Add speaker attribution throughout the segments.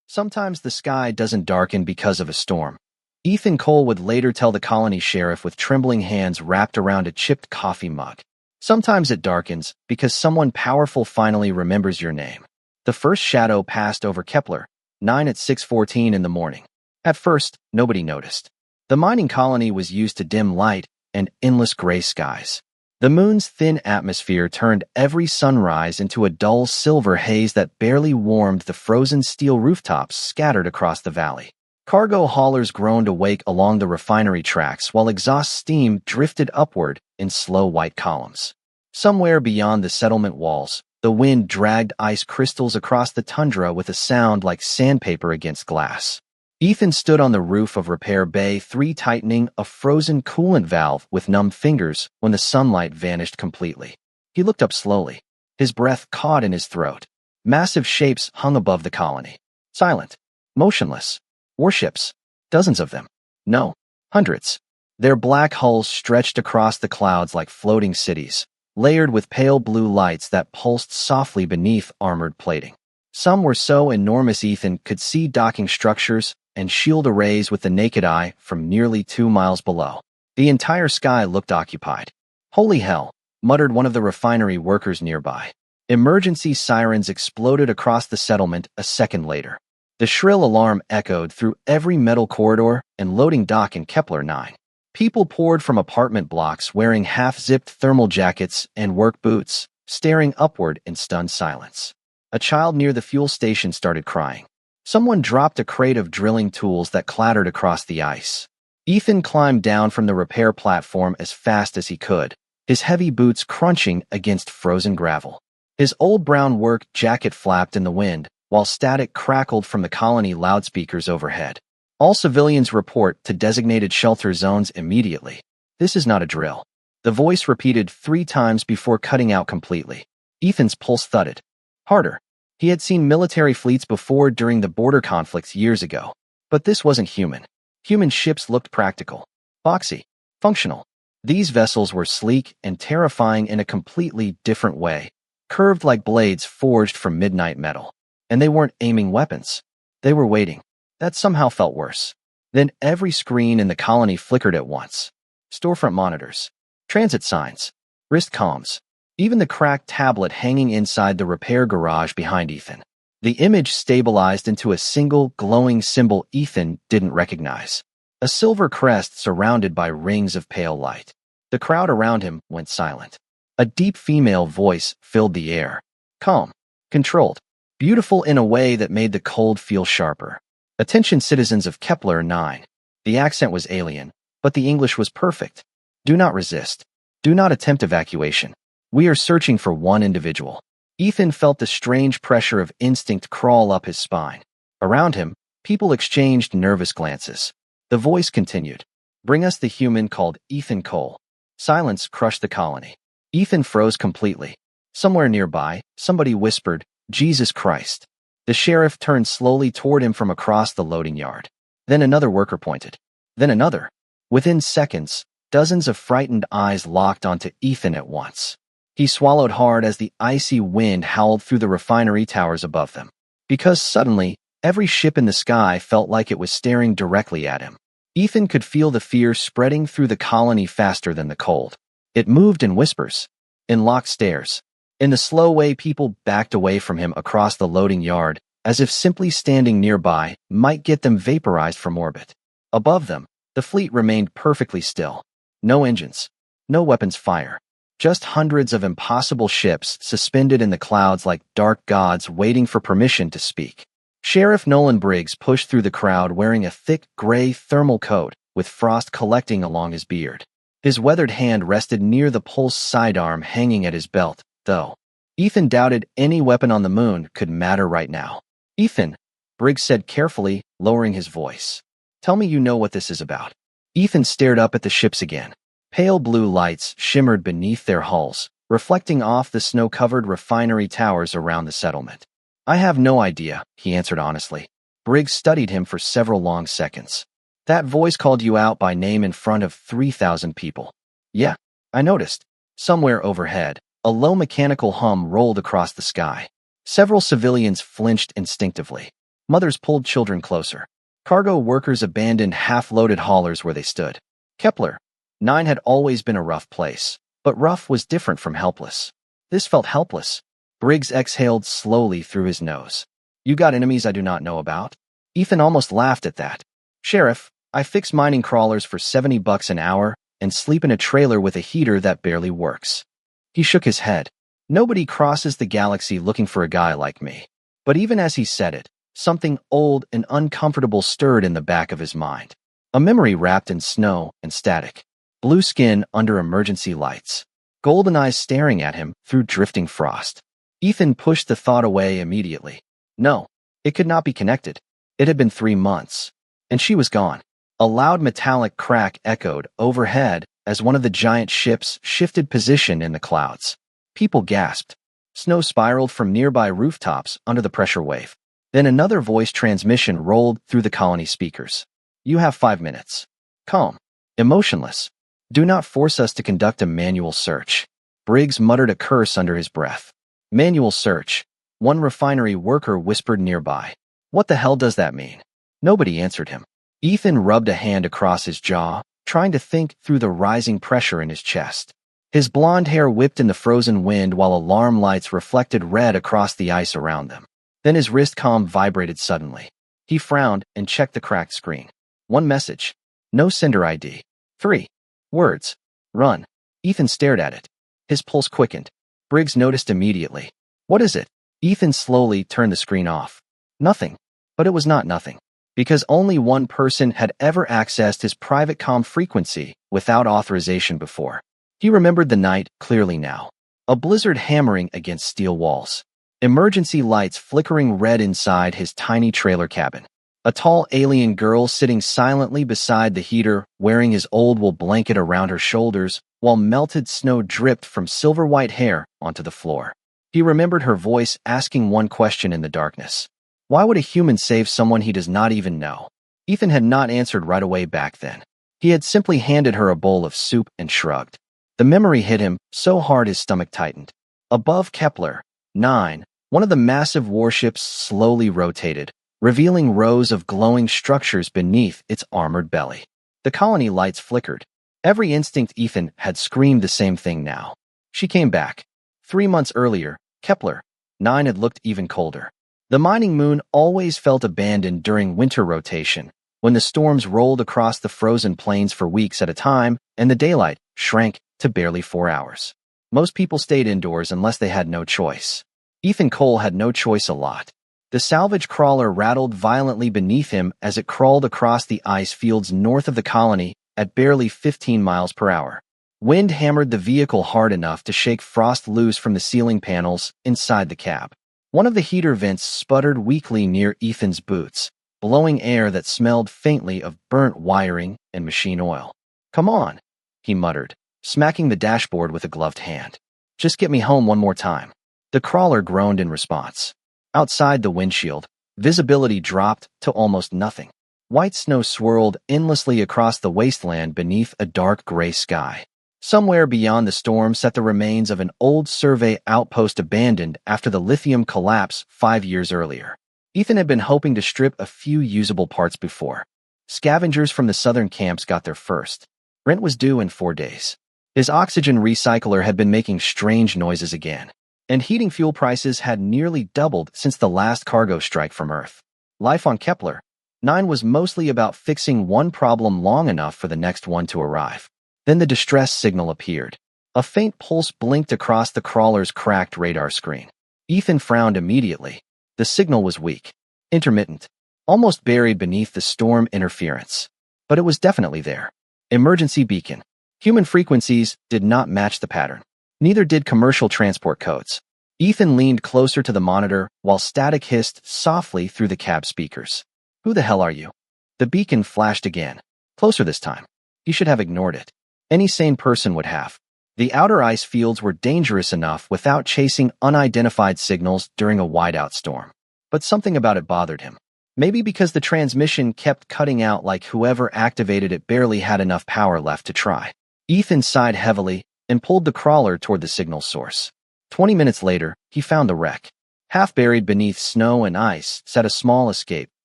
Speaker 1: Sometimes the sky doesn't darken because of a storm. Ethan Cole would later tell the colony sheriff with trembling hands wrapped around a chipped coffee mug. Sometimes it darkens because someone powerful finally remembers your name. The first shadow passed over Kepler, 9 at 6:14 in the morning. At first, nobody noticed. The mining colony was used to dim light and endless gray skies. The moon's thin atmosphere turned every sunrise into a dull silver haze that barely warmed the frozen steel rooftops scattered across the valley. Cargo haulers groaned awake along the refinery tracks while exhaust steam drifted upward in slow white columns. Somewhere beyond the settlement walls, the wind dragged ice crystals across the tundra with a sound like sandpaper against glass. Ethan stood on the roof of Repair Bay 3 tightening a frozen coolant valve with numb fingers when the sunlight vanished completely. He looked up slowly, his breath caught in his throat. Massive shapes hung above the colony. Silent. Motionless. Warships. Dozens of them. No. Hundreds. Their black hulls stretched across the clouds like floating cities, layered with pale blue lights that pulsed softly beneath armored plating. Some were so enormous Ethan could see docking structures and shield arrays with the naked eye from nearly 2 miles below. The entire sky looked occupied. Holy hell, muttered one of the refinery workers nearby. Emergency sirens exploded across the settlement a second later. The shrill alarm echoed through every metal corridor and loading dock in Kepler 9. People poured from apartment blocks wearing half-zipped thermal jackets and work boots, staring upward in stunned silence. A child near the fuel station started crying. Someone dropped a crate of drilling tools that clattered across the ice. Ethan climbed down from the repair platform as fast as he could, his heavy boots crunching against frozen gravel. His old brown work jacket flapped in the wind, while static crackled from the colony loudspeakers overhead. All civilians report to designated shelter zones immediately. This is not a drill. The voice repeated 3 times before cutting out completely. Ethan's pulse thudded. Harder. He had seen military fleets before during the border conflicts years ago. But this wasn't human. Human ships looked practical, boxy, functional. These vessels were sleek and terrifying in a completely different way, curved like blades forged from midnight metal. And they weren't aiming weapons. They were waiting. That somehow felt worse. Then every screen in the colony flickered at once. Storefront monitors, transit signs, wrist comms, even the cracked tablet hanging inside the repair garage behind Ethan. The image stabilized into a single glowing symbol Ethan didn't recognize. A silver crest surrounded by rings of pale light. The crowd around him went silent. A deep female voice filled the air. Calm, controlled, beautiful in a way that made the cold feel sharper. Attention citizens of Kepler 9. The accent was alien, but the English was perfect. Do not resist. Do not attempt evacuation. We are searching for one individual. Ethan felt the strange pressure of instinct crawl up his spine. Around him, people exchanged nervous glances. The voice continued. Bring us the human called Ethan Cole. Silence crushed the colony. Ethan froze completely. Somewhere nearby, somebody whispered, Jesus Christ. The sheriff turned slowly toward him from across the loading yard. Then another worker pointed. Then another. Within seconds, dozens of frightened eyes locked onto Ethan at once. He swallowed hard as the icy wind howled through the refinery towers above them. Because suddenly, every ship in the sky felt like it was staring directly at him. Ethan could feel the fear spreading through the colony faster than the cold. It moved in whispers, in locked stares, in the slow way people backed away from him across the loading yard, as if simply standing nearby might get them vaporized from orbit. Above them, the fleet remained perfectly still. No engines, no weapons fire. Just hundreds of impossible ships suspended in the clouds like dark gods waiting for permission to speak. Sheriff Nolan Briggs pushed through the crowd wearing a thick gray thermal coat with frost collecting along his beard. His weathered hand rested near the pulse sidearm hanging at his belt, though. Ethan doubted any weapon on the moon could matter right now. Ethan, Briggs said carefully, lowering his voice. Tell me you know what this is about. Ethan stared up at the ships again. Pale blue lights shimmered beneath their hulls, reflecting off the snow-covered refinery towers around the settlement. I have no idea, he answered honestly. Briggs studied him for several long seconds. That voice called you out by name in front of 3,000 people. Yeah, I noticed. Somewhere overhead, a low mechanical hum rolled across the sky. Several civilians flinched instinctively. Mothers pulled children closer. Cargo workers abandoned half-loaded haulers where they stood. Kepler 9 had always been a rough place, but rough was different from helpless. This felt helpless. Briggs exhaled slowly through his nose. You got enemies I do not know about? Ethan almost laughed at that. Sheriff, I fix mining crawlers for $70 an hour and sleep in a trailer with a heater that barely works. He shook his head. Nobody crosses the galaxy looking for a guy like me. But even as he said it, something old and uncomfortable stirred in the back of his mind. A memory wrapped in snow and static. Blue skin under emergency lights. Golden eyes staring at him through drifting frost. Ethan pushed the thought away immediately. No, it could not be connected. It had been 3 months. And she was gone. A loud metallic crack echoed overhead as one of the giant ships shifted position in the clouds. People gasped. Snow spiraled from nearby rooftops under the pressure wave. Then another voice transmission rolled through the colony speakers. You have 5 minutes. Calm. Emotionless. Do not force us to conduct a manual search. Briggs muttered a curse under his breath. Manual search. One refinery worker whispered nearby. What the hell does that mean? Nobody answered him. Ethan rubbed a hand across his jaw, trying to think through the rising pressure in his chest. His blonde hair whipped in the frozen wind while alarm lights reflected red across the ice around them. Then his wrist comm vibrated suddenly. He frowned and checked the cracked screen. 1 message. No sender ID. 3 words. Run. Ethan stared at it. His pulse quickened. Briggs noticed immediately. What is it? Ethan slowly turned the screen off. Nothing. But it was not nothing. Because only one person had ever accessed his private comm frequency without authorization before. He remembered the night clearly now. A blizzard hammering against steel walls. Emergency lights flickering red inside his tiny trailer cabin. A tall alien girl sitting silently beside the heater, wearing his old wool blanket around her shoulders, while melted snow dripped from silver-white hair onto the floor. He remembered her voice asking one question in the darkness. Why would a human save someone he does not even know? Ethan had not answered right away back then. He had simply handed her a bowl of soup and shrugged. The memory hit him so hard his stomach tightened. Above Kepler 9, one of the massive warships slowly rotated, revealing rows of glowing structures beneath its armored belly. The colony lights flickered. Every instinct Ethan had screamed the same thing now. She came back. 3 months earlier, Kepler 9 had looked even colder. The mining moon always felt abandoned during winter rotation, when the storms rolled across the frozen plains for weeks at a time and the daylight shrank to barely 4 hours. Most people stayed indoors unless they had no choice. Ethan Cole had no choice a lot. The salvage crawler rattled violently beneath him as it crawled across the ice fields north of the colony at barely 15 miles per hour. Wind hammered the vehicle hard enough to shake frost loose from the ceiling panels inside the cab. One of the heater vents sputtered weakly near Ethan's boots, blowing air that smelled faintly of burnt wiring and machine oil. Come on, he muttered, smacking the dashboard with a gloved hand. Just get me home one more time. The crawler groaned in response. Outside the windshield, visibility dropped to almost nothing. White snow swirled endlessly across the wasteland beneath a dark gray sky. Somewhere beyond the storm sat the remains of an old survey outpost abandoned after the lithium collapse 5 years earlier. Ethan had been hoping to strip a few usable parts before. Scavengers from the southern camps got there first. Rent was due in 4 days. His oxygen recycler had been making strange noises again, and heating fuel prices had nearly doubled since the last cargo strike from Earth. Life on Kepler 9 was mostly about fixing one problem long enough for the next one to arrive. Then the distress signal appeared. A faint pulse blinked across the crawler's cracked radar screen. Ethan frowned immediately. The signal was weak, intermittent, almost buried beneath the storm interference. But it was definitely there. Emergency beacon. Human frequencies did not match the pattern. Neither did commercial transport codes. Ethan leaned closer to the monitor while static hissed softly through the cab speakers. Who the hell are you? The beacon flashed again. Closer this time. He should have ignored it. Any sane person would have. The outer ice fields were dangerous enough without chasing unidentified signals during a whiteout storm. But something about it bothered him. Maybe because the transmission kept cutting out like whoever activated it barely had enough power left to try. Ethan sighed heavily and pulled the crawler toward the signal source. 20 minutes later, he found the wreck. Half buried beneath snow and ice sat a small escape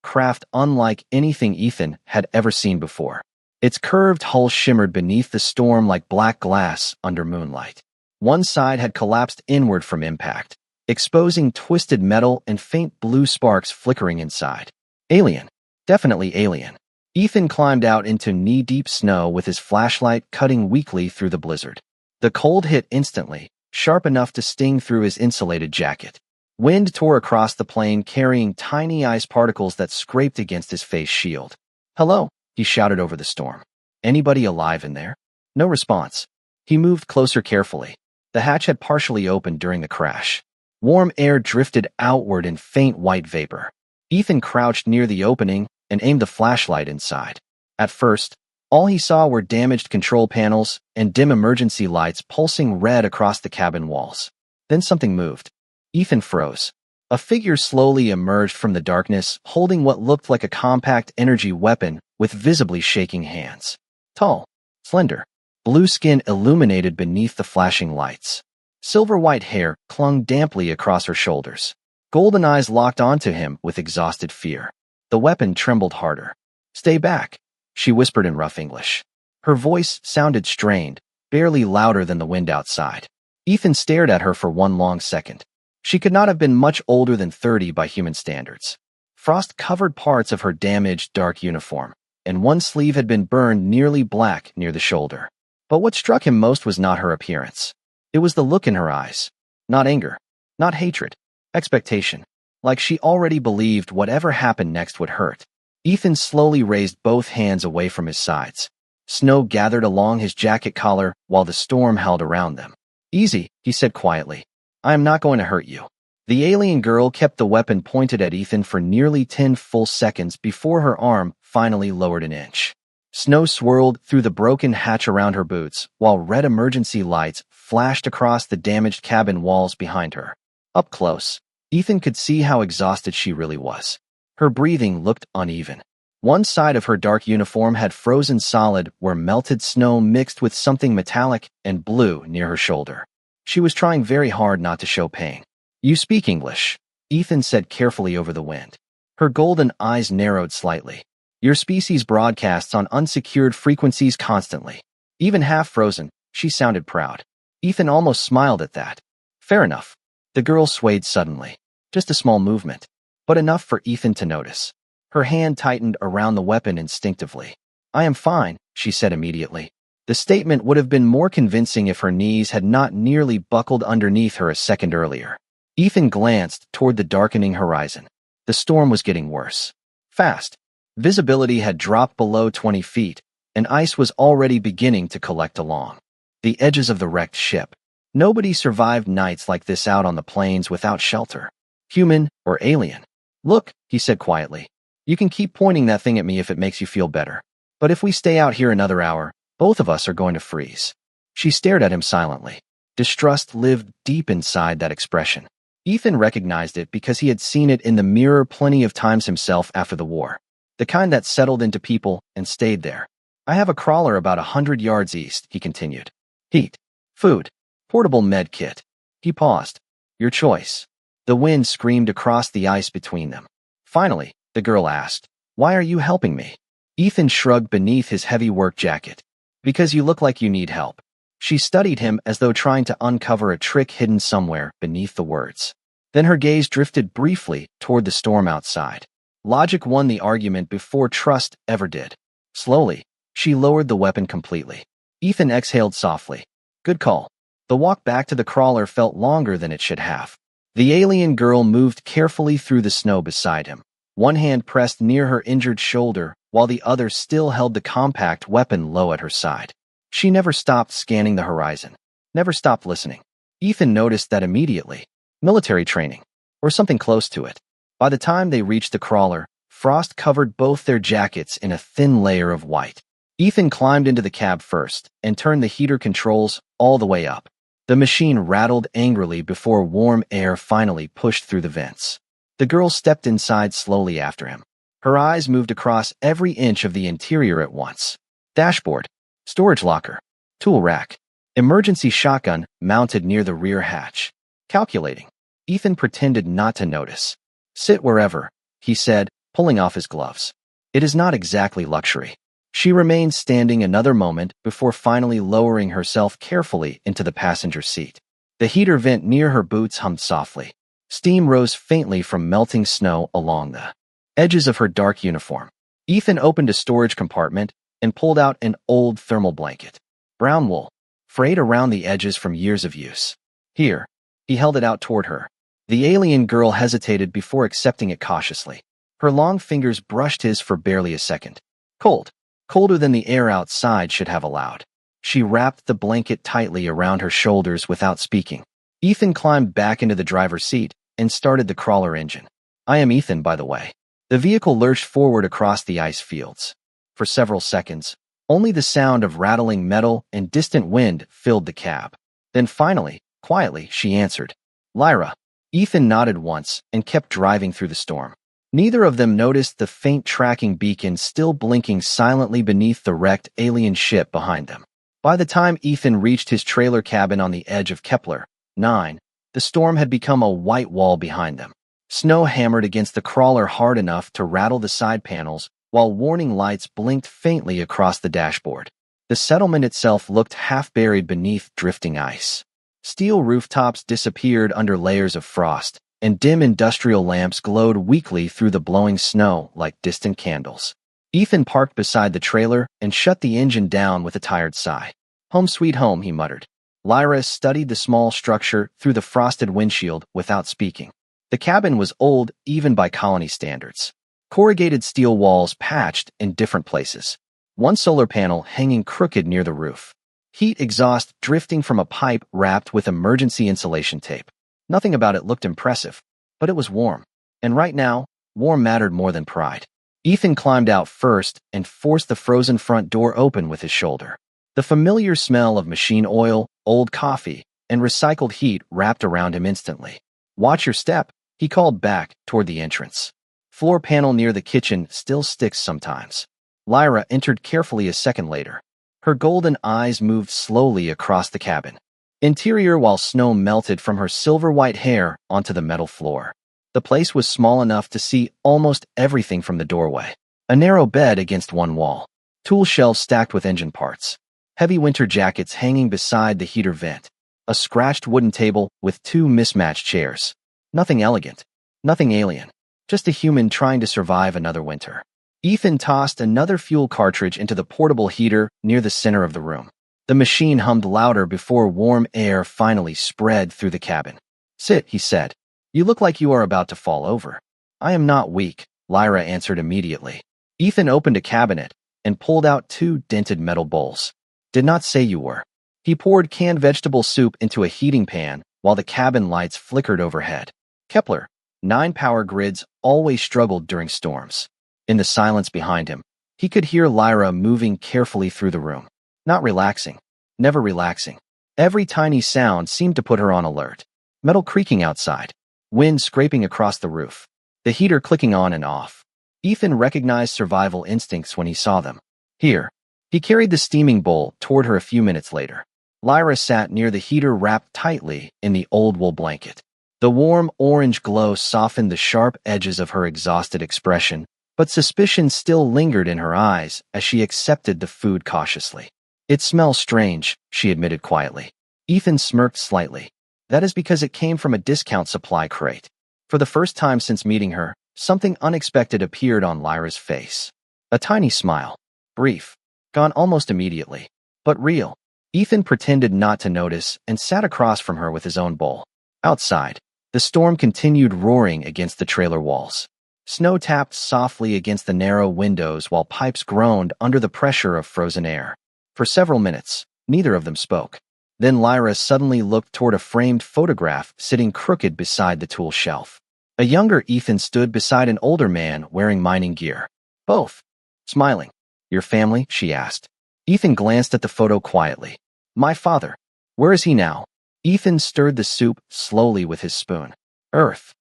Speaker 1: craft unlike anything Ethan had ever seen before. Its curved hull shimmered beneath the storm like black glass under moonlight. One side had collapsed inward from impact, exposing twisted metal and faint blue sparks flickering inside. Alien. Definitely alien. Ethan climbed out into knee-deep snow with his flashlight cutting weakly through the blizzard. The cold hit instantly, sharp enough to sting through his insulated jacket. Wind tore across the plane carrying tiny ice particles that scraped against his face shield. "Hello," he shouted over the storm. "Anybody alive in there?" No response. He moved closer carefully. The hatch had partially opened during the crash. Warm air drifted outward in faint white vapor. Ethan crouched near the opening and aimed the flashlight inside. At first, all he saw were damaged control panels and dim emergency lights pulsing red across the cabin walls. Then something moved. Ethan froze. A figure slowly emerged from the darkness, holding what looked like a compact energy weapon with visibly shaking hands. Tall, slender, blue skin illuminated beneath the flashing lights. Silver-white hair clung damply across her shoulders. Golden eyes locked onto him with exhausted fear. The weapon trembled harder. "Stay back," she whispered in rough English. Her voice sounded strained, barely louder than the wind outside. Ethan stared at her for one long second. She could not have been much older than 30 by human standards. Frost covered parts of her damaged, dark uniform, and one sleeve had been burned nearly black near the shoulder. But what struck him most was not her appearance. It was the look in her eyes. Not anger, not hatred, expectation. Like she already believed whatever happened next would hurt. Ethan slowly raised both hands away from his sides. Snow gathered along his jacket collar while the storm held around them. "Easy," he said quietly. "I am not going to hurt you." The alien girl kept the weapon pointed at Ethan for nearly 10 full seconds before her arm finally lowered an inch. Snow swirled through the broken hatch around her boots, while red emergency lights flashed across the damaged cabin walls behind her. Up close, Ethan could see how exhausted she really was. Her breathing looked uneven. One side of her dark uniform had frozen solid where melted snow mixed with something metallic and blue near her shoulder. She was trying very hard not to show pain. "You speak English," Ethan said carefully over the wind. Her golden eyes narrowed slightly. "Your species broadcasts on unsecured frequencies constantly." Even half frozen, she sounded proud. Ethan almost smiled at that. "Fair enough." The girl swayed suddenly. Just a small movement, but enough for Ethan to notice. Her hand tightened around the weapon instinctively. "I am fine," she said immediately. The statement would have been more convincing if her knees had not nearly buckled underneath her a second earlier. Ethan glanced toward the darkening horizon. The storm was getting worse. Fast. Visibility had dropped below 20 feet, and ice was already beginning to collect along the edges of the wrecked ship. Nobody survived nights like this out on the plains without shelter. Human or alien. "Look," he said quietly. "You can keep pointing that thing at me if it makes you feel better. But if we stay out here another hour, both of us are going to freeze." She stared at him silently. Distrust lived deep inside that expression. Ethan recognized it because he had seen it in the mirror plenty of times himself after the war. The kind that settled into people and stayed there. "I have a crawler about 100 yards east," he continued. "Heat. Food. Portable med kit." He paused. "Your choice." The wind screamed across the ice between them. Finally, the girl asked, "Why are you helping me?" Ethan shrugged beneath his heavy work jacket. "Because you look like you need help." She studied him as though trying to uncover a trick hidden somewhere beneath the words. Then her gaze drifted briefly toward the storm outside. Logic won the argument before trust ever did. Slowly, she lowered the weapon completely. Ethan exhaled softly. Good call. The walk back to the crawler felt longer than it should have. The alien girl moved carefully through the snow beside him. One hand pressed near her injured shoulder, while the other still held the compact weapon low at her side. She never stopped scanning the horizon. Never stopped listening. Ethan noticed that immediately. Military training. Or something close to it. By the time they reached the crawler, frost covered both their jackets in a thin layer of white. Ethan climbed into the cab first and turned the heater controls all the way up. The machine rattled angrily before warm air finally pushed through the vents. The girl stepped inside slowly after him. Her eyes moved across every inch of the interior at once. Dashboard, storage locker, tool rack, emergency shotgun mounted near the rear hatch. Calculating. Ethan pretended not to notice. Sit wherever, he said, pulling off his gloves. It is not exactly luxury. She remained standing another moment before finally lowering herself carefully into the passenger seat. The heater vent near her boots hummed softly. Steam rose faintly from melting snow along the edges of her dark uniform. Ethan opened a storage compartment and pulled out an old thermal blanket. Brown wool, frayed around the edges from years of use. Here, he held it out toward her. The alien girl hesitated before accepting it cautiously. Her long fingers brushed his for barely a second. Cold. Colder than the air outside should have allowed. She wrapped the blanket tightly around her shoulders without speaking. Ethan climbed back into the driver's seat and started the crawler engine. I am Ethan, by the way. The vehicle lurched forward across the ice fields. For several seconds, only the sound of rattling metal and distant wind filled the cab. Then finally, quietly, she answered. Lyra. Ethan nodded once and kept driving through the storm. Neither of them noticed the faint tracking beacon still blinking silently beneath the wrecked alien ship behind them. By the time Ethan reached his trailer cabin on the edge of Kepler 9, the storm had become a white wall behind them. Snow hammered against the crawler hard enough to rattle the side panels, while warning lights blinked faintly across the dashboard. The settlement itself looked half-buried beneath drifting ice. Steel rooftops disappeared under layers of frost, and dim industrial lamps glowed weakly through the blowing snow like distant candles. Ethan parked beside the trailer and shut the engine down with a tired sigh. Home sweet home, he muttered. Lyra studied the small structure through the frosted windshield without speaking. The cabin was old even by colony standards. Corrugated steel walls patched in different places. One solar panel hanging crooked near the roof. Heat exhaust drifting from a pipe wrapped with emergency insulation tape. Nothing about it looked impressive, but it was warm. And right now, warm mattered more than pride. Ethan climbed out first and forced the frozen front door open with his shoulder. The familiar smell of machine oil, old coffee, and recycled heat wrapped around him instantly. Watch your step, he called back toward the entrance. Floor panel near the kitchen still sticks sometimes. Lyra entered carefully a second later. Her golden eyes moved slowly across the cabin. Interior while snow melted from her silver-white hair onto the metal floor. The place was small enough to see almost everything from the doorway. A narrow bed against one wall. Tool shelves stacked with engine parts. Heavy winter jackets hanging beside the heater vent. A scratched wooden table with two mismatched chairs. Nothing elegant. Nothing alien. Just a human trying to survive another winter. Ethan tossed another fuel cartridge into the portable heater near the center of the room. The machine hummed louder before warm air finally spread through the cabin. Sit, he said. You look like you are about to fall over. I am not weak, Lyra answered immediately. Ethan opened a cabinet and pulled out two dented metal bowls. Did not say you were. He poured canned vegetable soup into a heating pan while the cabin lights flickered overhead. Kepler 9 power grids always struggled during storms. In the silence behind him, he could hear Lyra moving carefully through the room. Not relaxing. Never relaxing. Every tiny sound seemed to put her on alert. Metal creaking outside. Wind scraping across the roof. The heater clicking on and off. Ethan recognized survival instincts when he saw them. Here. He carried the steaming bowl toward her a few minutes later. Lyra sat near the heater wrapped tightly in the old wool blanket. The warm orange glow softened the sharp edges of her exhausted expression, but suspicion still lingered in her eyes as she accepted the food cautiously. It smells strange, she admitted quietly. Ethan smirked slightly. That is because it came from a discount supply crate. For the first time since meeting her, something unexpected appeared on Lyra's face. A tiny smile. Brief. Gone almost immediately. But real. Ethan pretended not to notice and sat across from her with his own bowl. Outside, the storm continued roaring against the trailer walls. Snow tapped softly against the narrow windows while pipes groaned under the pressure of frozen air. For several minutes, neither of them spoke. Then Lyra suddenly looked toward a framed photograph sitting crooked beside the tool shelf. A younger Ethan stood beside an older man wearing mining gear. Both. Smiling. Your family? She asked. Ethan glanced at the photo quietly. My father. Where is he now? Ethan stirred the soup slowly with his spoon. Earth.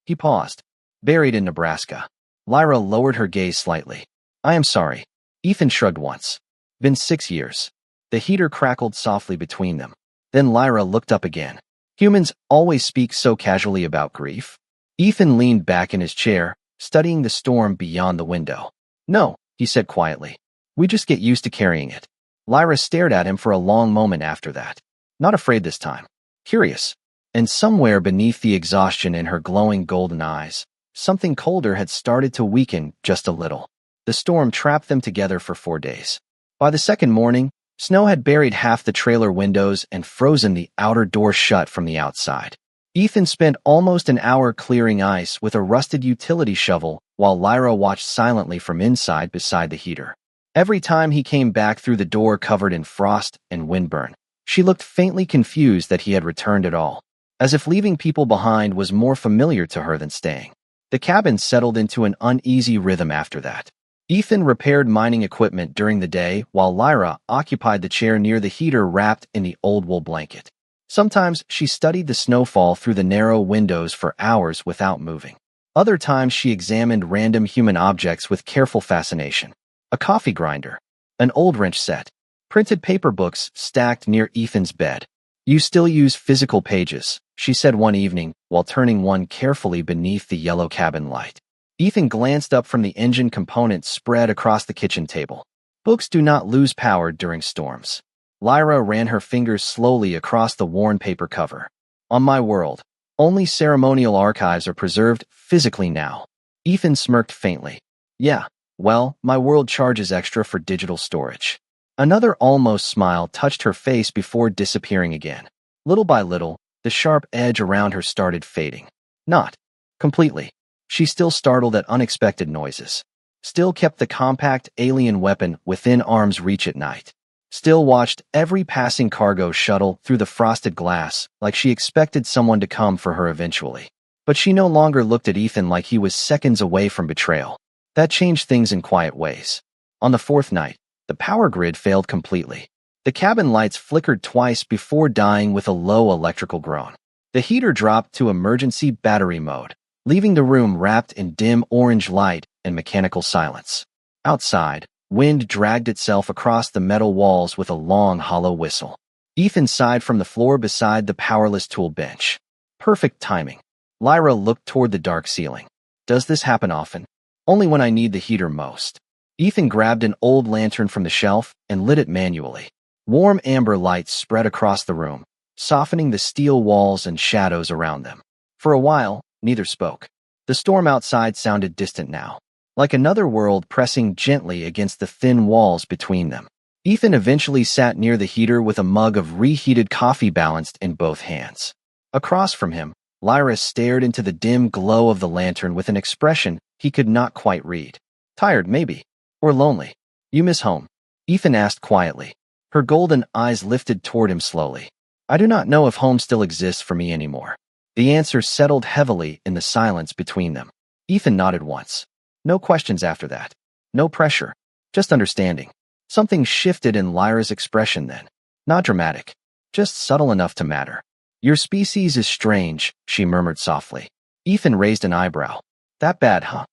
Speaker 1: He paused. Buried in Nebraska. Lyra lowered her gaze slightly. I am sorry. Ethan shrugged once. Been 6 years. The heater crackled softly between them. Then Lyra looked up again. Humans always speak so casually about grief. Ethan leaned back in his chair, studying the storm beyond the window. No, he said quietly. We just get used to carrying it. Lyra stared at him for a long moment after that. Not afraid this time. Curious. And somewhere beneath the exhaustion in her glowing golden eyes, something colder had started to weaken just a little. The storm trapped them together for 4 days. By the second morning, snow had buried half the trailer windows and frozen the outer door shut from the outside. Ethan spent almost an hour clearing ice with a rusted utility shovel while Lyra watched silently from inside beside the heater. Every time he came back through the door covered in frost and windburn, she looked faintly confused that he had returned at all, as if leaving people behind was more familiar to her than staying. The cabin settled into an uneasy rhythm after that. Ethan repaired mining equipment during the day while Lyra occupied the chair near the heater wrapped in the old wool blanket. Sometimes she studied the snowfall through the narrow windows for hours without moving. Other times she examined random human objects with careful fascination. A coffee grinder, an old wrench set, printed paper books stacked near Ethan's bed. You still use physical pages, she said one evening while turning one carefully beneath the yellow cabin light. Ethan glanced up from the engine components spread across the kitchen table. Books do not lose power during storms. Lyra ran her fingers slowly across the worn paper cover. On my world, only ceremonial archives are preserved physically now. Ethan smirked faintly. Yeah, well, my world charges extra for digital storage. Another almost smile touched her face before disappearing again. Little by little, the sharp edge around her started fading. Not completely. She still startled at unexpected noises. Still kept the compact alien weapon within arm's reach at night. Still watched every passing cargo shuttle through the frosted glass like she expected someone to come for her eventually. But she no longer looked at Ethan like he was seconds away from betrayal. That changed things in quiet ways. On the 4th night, the power grid failed completely. The cabin lights flickered twice before dying with a low electrical groan. The heater dropped to emergency battery mode, leaving the room wrapped in dim orange light and mechanical silence. Outside, wind dragged itself across the metal walls with a long, hollow whistle. Ethan sighed from the floor beside the powerless tool bench. Perfect timing. Lyra looked toward the dark ceiling. Does this happen often? Only when I need the heater most. Ethan grabbed an old lantern from the shelf and lit it manually. Warm amber light spread across the room, softening the steel walls and shadows around them. For a while, neither spoke. The storm outside sounded distant now, like another world pressing gently against the thin walls between them. Ethan eventually sat near the heater with a mug of reheated coffee balanced in both hands. Across from him, Lyra stared into the dim glow of the lantern with an expression he could not quite read. Tired, maybe. Or lonely. You miss home? Ethan asked quietly. Her golden eyes lifted toward him slowly. I do not know if home still exists for me anymore. The answer settled heavily in the silence between them. Ethan nodded once. No questions after that. No pressure. Just understanding. Something shifted in Lyra's expression then. Not dramatic. Just subtle enough to matter. Your species is strange, she murmured softly. Ethan raised an eyebrow. That bad, huh?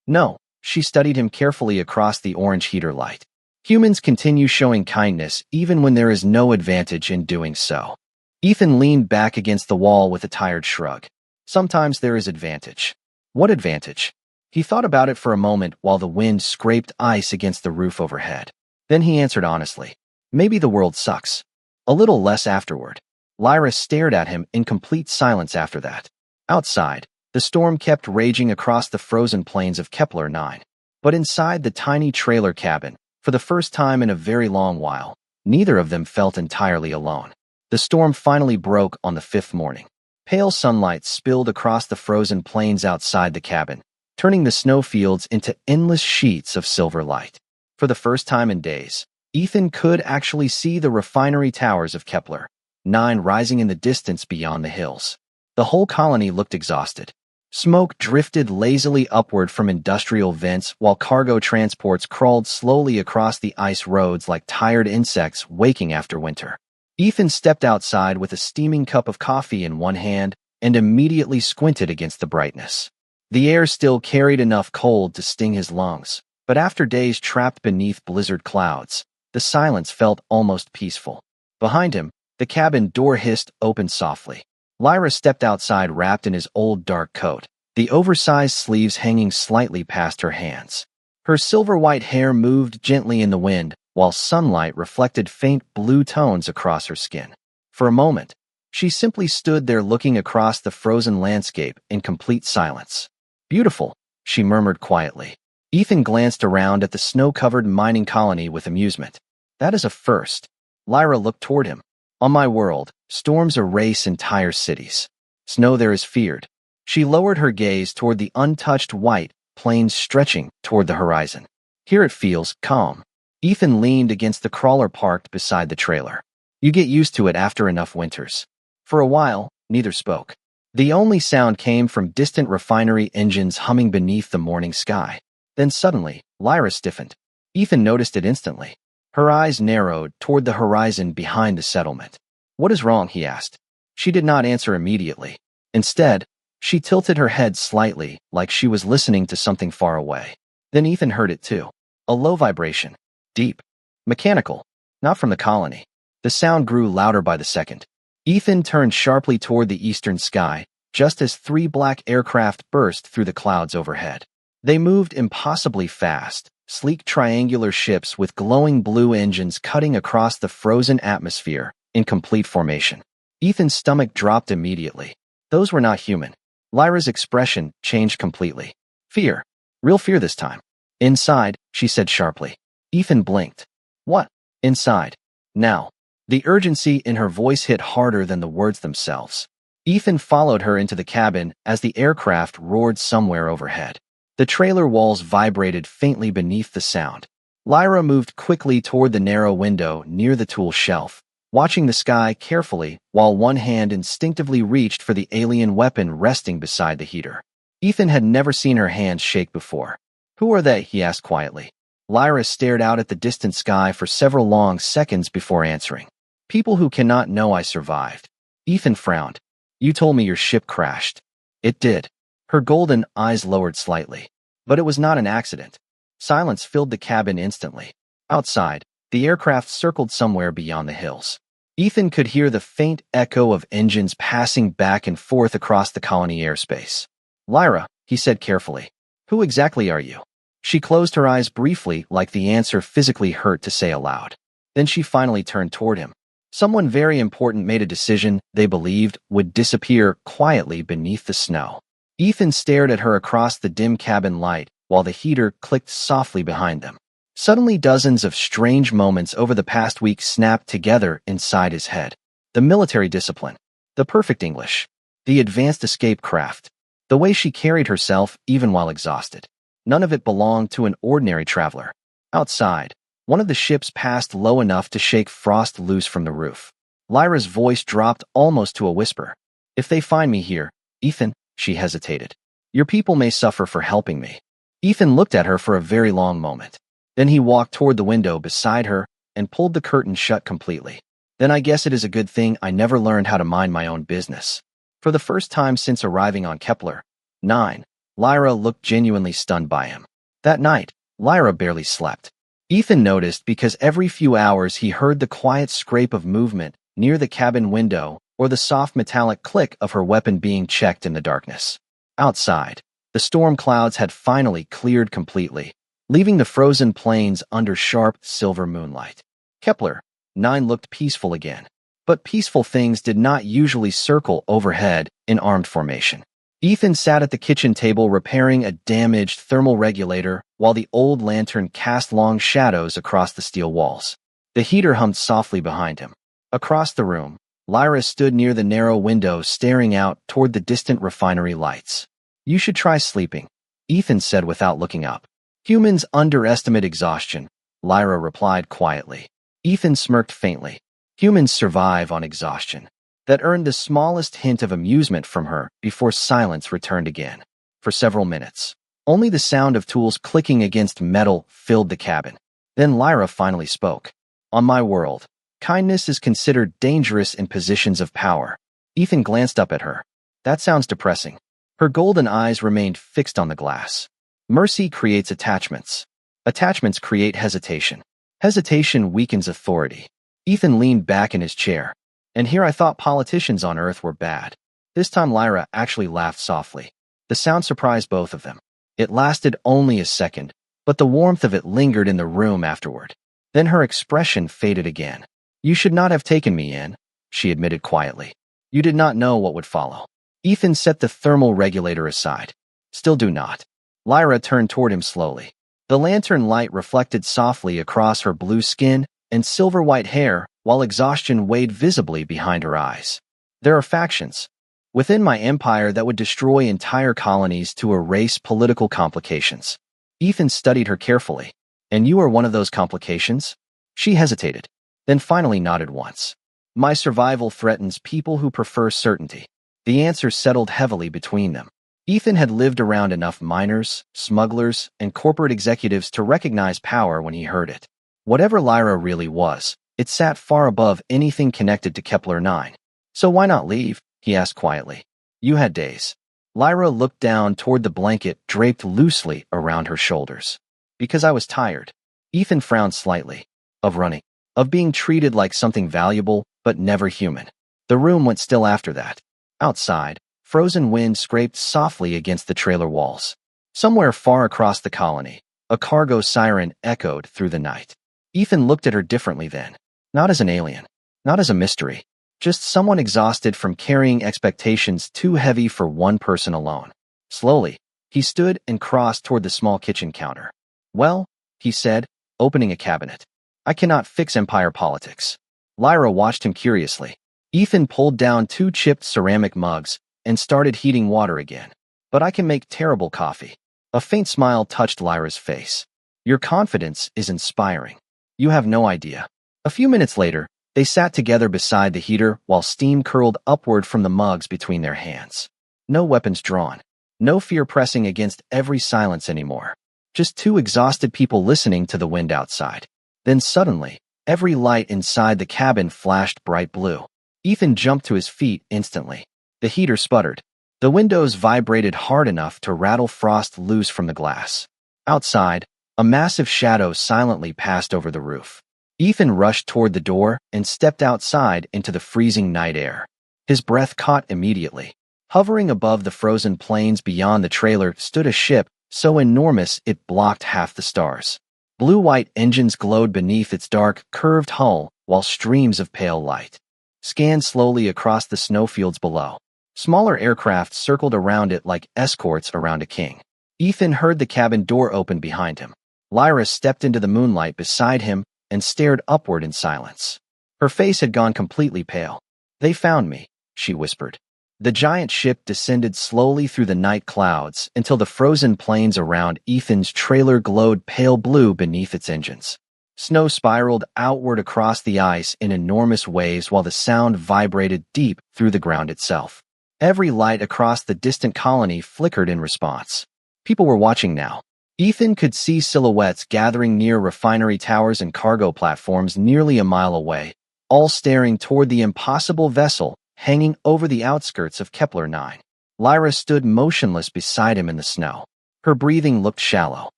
Speaker 1: No. She studied him carefully across the orange heater light. Humans continue showing kindness even when there is no advantage in doing so. Ethan leaned back against the wall with a tired shrug. Sometimes there is advantage. What advantage? He thought about it for a moment while the wind scraped ice against the roof overhead. Then he answered honestly. Maybe the world sucks. A little less afterward. Lyra stared at him in complete silence after that. Outside, the storm kept raging across the frozen plains of Kepler 9. But inside the tiny trailer cabin, for the first time in a very long while, neither of them felt entirely alone. The storm finally broke on the 5th morning. Pale sunlight spilled across the frozen plains outside the cabin, turning the snowfields into endless sheets of silver light. For the first time in days, Ethan could actually see the refinery towers of Kepler 9 rising in the distance beyond the hills. The whole colony looked exhausted. Smoke drifted lazily upward from industrial vents while cargo transports crawled slowly across the ice roads like tired insects waking after winter. Ethan stepped outside with a steaming cup of coffee in one hand and immediately squinted against the brightness. The air still carried enough cold to sting his lungs, but after days trapped beneath blizzard clouds, the silence felt almost peaceful. Behind him, the cabin door hissed open softly. Lyra stepped outside wrapped in his old dark coat, the oversized sleeves hanging slightly past her hands. Her silver-white hair moved gently in the wind, while sunlight reflected faint blue tones across her skin. For a moment, she simply stood there looking across the frozen landscape in complete silence. "Beautiful," she murmured quietly. Ethan glanced around at the snow-covered mining colony with amusement. "That is a first." Lyra looked toward him. "On my world, storms erase entire cities. Snow there is feared." She lowered her gaze toward the untouched white plains stretching toward the horizon. "Here it feels calm." Ethan leaned against the crawler parked beside the trailer. "You get used to it after enough winters." For a while, neither spoke. The only sound came from distant refinery engines humming beneath the morning sky. Then suddenly, Lyra stiffened. Ethan noticed it instantly. Her eyes narrowed toward the horizon behind the settlement. "What is wrong?" he asked. She did not answer immediately. Instead, she tilted her head slightly, like she was listening to something far away. Then Ethan heard it too. A low vibration. Deep. Mechanical. Not from the colony. The sound grew louder by the second. Ethan turned sharply toward the eastern sky, just as 3 black aircraft burst through the clouds overhead. They moved impossibly fast, sleek triangular ships with glowing blue engines cutting across the frozen atmosphere in complete formation. Ethan's stomach dropped immediately. Those were not human. Lyra's expression changed completely. Fear. Real fear this time. "Inside," she said sharply. Ethan blinked. "What?" "Inside. Now." The urgency in her voice hit harder than the words themselves. Ethan followed her into the cabin as the aircraft roared somewhere overhead. The trailer walls vibrated faintly beneath the sound. Lyra moved quickly toward the narrow window near the tool shelf, watching the sky carefully while one hand instinctively reached for the alien weapon resting beside the heater. Ethan had never seen her hands shake before. "Who are they?" he asked quietly. Lyra stared out at the distant sky for several long seconds before answering. "People who cannot know I survived." Ethan frowned. "You told me your ship crashed." "It did." Her golden eyes lowered slightly. "But it was not an accident." Silence filled the cabin instantly. Outside, the aircraft circled somewhere beyond the hills. Ethan could hear the faint echo of engines passing back and forth across the colony airspace. "Lyra," he said carefully, "who exactly are you?" She closed her eyes briefly, like the answer physically hurt to say aloud. Then she finally turned toward him. Someone very important made a decision they believed would disappear quietly beneath the snow. Ethan stared at her across the dim cabin light while the heater clicked softly behind them. Suddenly dozens of strange moments over the past week snapped together inside his head. The military discipline. The perfect English. The advanced escape craft. The way she carried herself even while exhausted. None of it belonged to an ordinary traveler. Outside, one of the ships passed low enough to shake frost loose from the roof. Lyra's voice dropped almost to a whisper. "If they find me here, Ethan," she hesitated, "your people may suffer for helping me." Ethan looked at her for a very long moment. Then he walked toward the window beside her and pulled the curtain shut completely. "Then I guess it is a good thing I never learned how to mind my own business." For the first time since arriving on Kepler 9, Lyra looked genuinely stunned by him. That night, Lyra barely slept. Ethan noticed because every few hours he heard the quiet scrape of movement near the cabin window or the soft metallic click of her weapon being checked in the darkness. Outside, the storm clouds had finally cleared completely, leaving the frozen plains under sharp silver moonlight. Kepler 9 looked peaceful again. But peaceful things did not usually circle overhead in armed formation. Ethan sat at the kitchen table repairing a damaged thermal regulator while the old lantern cast long shadows across the steel walls. The heater hummed softly behind him. Across the room, Lyra stood near the narrow window staring out toward the distant refinery lights. "You should try sleeping," Ethan said without looking up. "Humans underestimate exhaustion," Lyra replied quietly. Ethan smirked faintly. "Humans survive on exhaustion." That earned the smallest hint of amusement from her before silence returned again. For several minutes, only the sound of tools clicking against metal filled the cabin. Then Lyra finally spoke. "On my world, kindness is considered dangerous in positions of power." Ethan glanced up at her. "That sounds depressing." Her golden eyes remained fixed on the glass. "Mercy creates attachments. Attachments create hesitation. Hesitation weakens authority." Ethan leaned back in his chair. "And here I thought politicians on Earth were bad." This time Lyra actually laughed softly. The sound surprised both of them. It lasted only a second, but the warmth of it lingered in the room afterward. Then her expression faded again. "You should not have taken me in," she admitted quietly. "You did not know what would follow." Ethan set the thermal regulator aside. "Still do not." Lyra turned toward him slowly. The lantern light reflected softly across her blue skin and silver-white hair, while exhaustion weighed visibly behind her eyes. "There are factions within my empire that would destroy entire colonies to erase political complications." Ethan studied her carefully. "And you are one of those complications?" She hesitated, then finally nodded once. "My survival threatens people who prefer certainty." The answer settled heavily between them. Ethan had lived around enough miners, smugglers, and corporate executives to recognize power when he heard it. Whatever Lyra really was, it sat far above anything connected to Kepler-9. "So why not leave?" he asked quietly. "You had days." Lyra looked down toward the blanket draped loosely around her shoulders. "Because I was tired." Ethan frowned slightly. "Of running. Of being treated like something valuable, but never human." The room went still after that. Outside, frozen wind scraped softly against the trailer walls. Somewhere far across the colony, a cargo siren echoed through the night. Ethan looked at her differently then. Not as an alien. Not as a mystery. Just someone exhausted from carrying expectations too heavy for one person alone. Slowly, he stood and crossed toward the small kitchen counter. "Well," he said, opening a cabinet. "I cannot fix empire politics." Lyra watched him curiously. Ethan pulled down 2 chipped ceramic mugs and started heating water again. "But I can make terrible coffee." A faint smile touched Lyra's face. "Your confidence is inspiring. You have no idea." A few minutes later, they sat together beside the heater while steam curled upward from the mugs between their hands. No weapons drawn. No fear pressing against every silence anymore. Just 2 exhausted people listening to the wind outside. Then suddenly, every light inside the cabin flashed bright blue. Ethan jumped to his feet instantly. The heater sputtered. The windows vibrated hard enough to rattle frost loose from the glass. Outside, a massive shadow silently passed over the roof. Ethan rushed toward the door and stepped outside into the freezing night air. His breath caught immediately. Hovering above the frozen plains beyond the trailer stood a ship so enormous it blocked half the stars. Blue-white engines glowed beneath its dark, curved hull, while streams of pale light scanned slowly across the snowfields below. Smaller aircraft circled around it like escorts around a king. Ethan heard the cabin door open behind him. Lyra stepped into the moonlight beside him and stared upward in silence. Her face had gone completely pale. "They found me," she whispered. The giant ship descended slowly through the night clouds until the frozen plains around Ethan's trailer glowed pale blue beneath its engines. Snow spiraled outward across the ice in enormous waves while the sound vibrated deep through the ground itself. Every light across the distant colony flickered in response. People were watching now. Ethan could see silhouettes gathering near refinery towers and cargo platforms nearly a mile away, all staring toward the impossible vessel hanging over the outskirts of Kepler-9. Lyra stood motionless beside him in the snow. Her breathing looked shallow,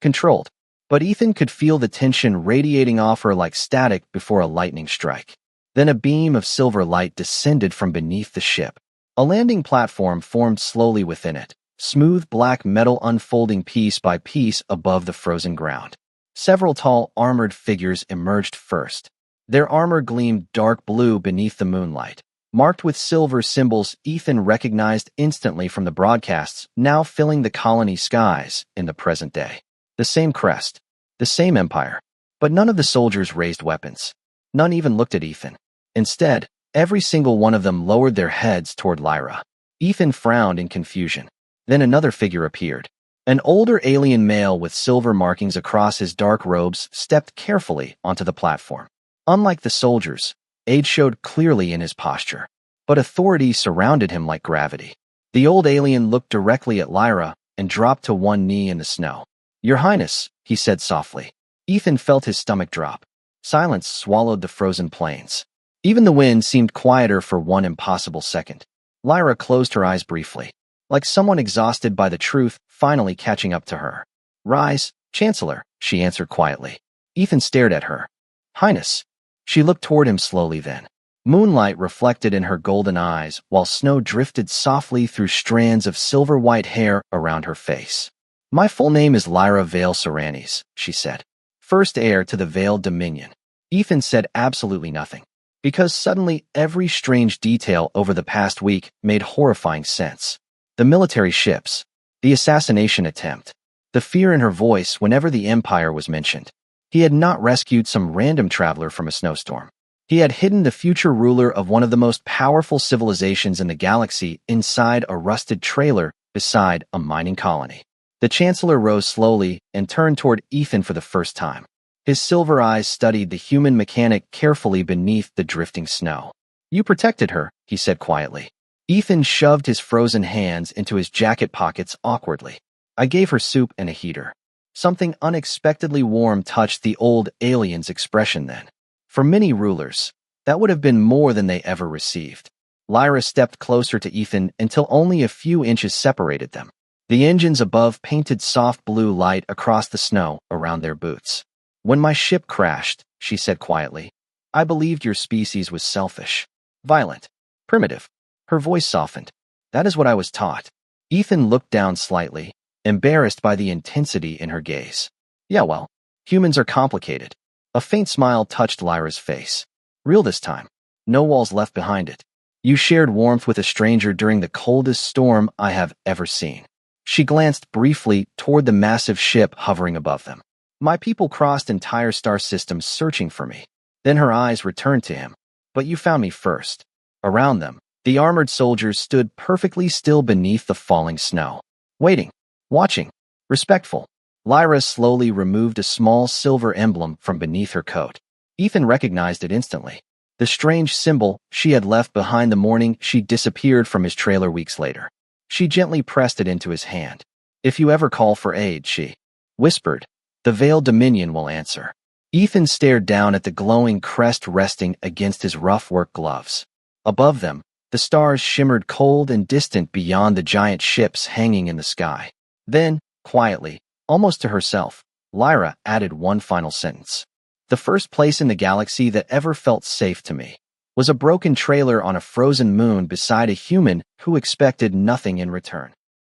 Speaker 1: controlled, but Ethan could feel the tension radiating off her like static before a lightning strike. Then a beam of silver light descended from beneath the ship. A landing platform formed slowly within it, smooth black metal unfolding piece by piece above the frozen ground. Several tall, armored figures emerged first. Their armor gleamed dark blue beneath the moonlight, marked with silver symbols Ethan recognized instantly from the broadcasts now filling the colony skies in the present day. The same crest, the same empire. But none of the soldiers raised weapons. None even looked at Ethan. Instead, every single one of them lowered their heads toward Lyra. Ethan frowned in confusion. Then another figure appeared. An older alien male with silver markings across his dark robes stepped carefully onto the platform. Unlike the soldiers, age showed clearly in his posture, but authority surrounded him like gravity. The old alien looked directly at Lyra and dropped to one knee in the snow. "Your Highness," he said softly. Ethan felt his stomach drop. Silence swallowed the frozen plains. Even the wind seemed quieter for one impossible second. Lyra closed her eyes briefly, like someone exhausted by the truth finally catching up to her. "Rise, Chancellor," she answered quietly. Ethan stared at her. "Highness." She looked toward him slowly then. Moonlight reflected in her golden eyes while snow drifted softly through strands of silver-white hair around her face. My full name is Lyra Vale Saranis, she said. First heir to the Vale Dominion. Ethan said absolutely nothing, because suddenly every strange detail over the past week made horrifying sense. The military ships, the assassination attempt, the fear in her voice whenever the Empire was mentioned. He had not rescued some random traveler from a snowstorm. He had hidden the future ruler of one of the most powerful civilizations in the galaxy inside a rusted trailer beside a mining colony. The Chancellor rose slowly and turned toward Ethan for the first time. His silver eyes studied the human mechanic carefully beneath the drifting snow. You protected her, he said quietly. Ethan shoved his frozen hands into his jacket pockets awkwardly. I gave her soup and a heater. Something unexpectedly warm touched the old alien's expression then. For many rulers, that would have been more than they ever received. Lyra stepped closer to Ethan until only a few inches separated them. The engines above painted soft blue light across the snow around their boots. When my ship crashed, she said quietly, I believed your species was selfish, violent, primitive. Her voice softened. That is what I was taught. Ethan looked down slightly, embarrassed by the intensity in her gaze. Yeah, well, humans are complicated. A faint smile touched Lyra's face. Real this time. No walls left behind it. You shared warmth with a stranger during the coldest storm I have ever seen. She glanced briefly toward the massive ship hovering above them. My people crossed entire star systems searching for me. Then her eyes returned to him. But you found me first. Around them, the armored soldiers stood perfectly still beneath the falling snow. Waiting. Watching. Respectful. Lyra slowly removed a small silver emblem from beneath her coat. Ethan recognized it instantly. The strange symbol she had left behind the morning she disappeared from his trailer weeks later. She gently pressed it into his hand. If you ever call for aid, she whispered, the Vale Dominion will answer. Ethan stared down at the glowing crest resting against his rough work gloves. Above them, the stars shimmered cold and distant beyond the giant ships hanging in the sky. Then, quietly, almost to herself, Lyra added one final sentence. The first place in the galaxy that ever felt safe to me was a broken trailer on a frozen moon beside a human who expected nothing in return.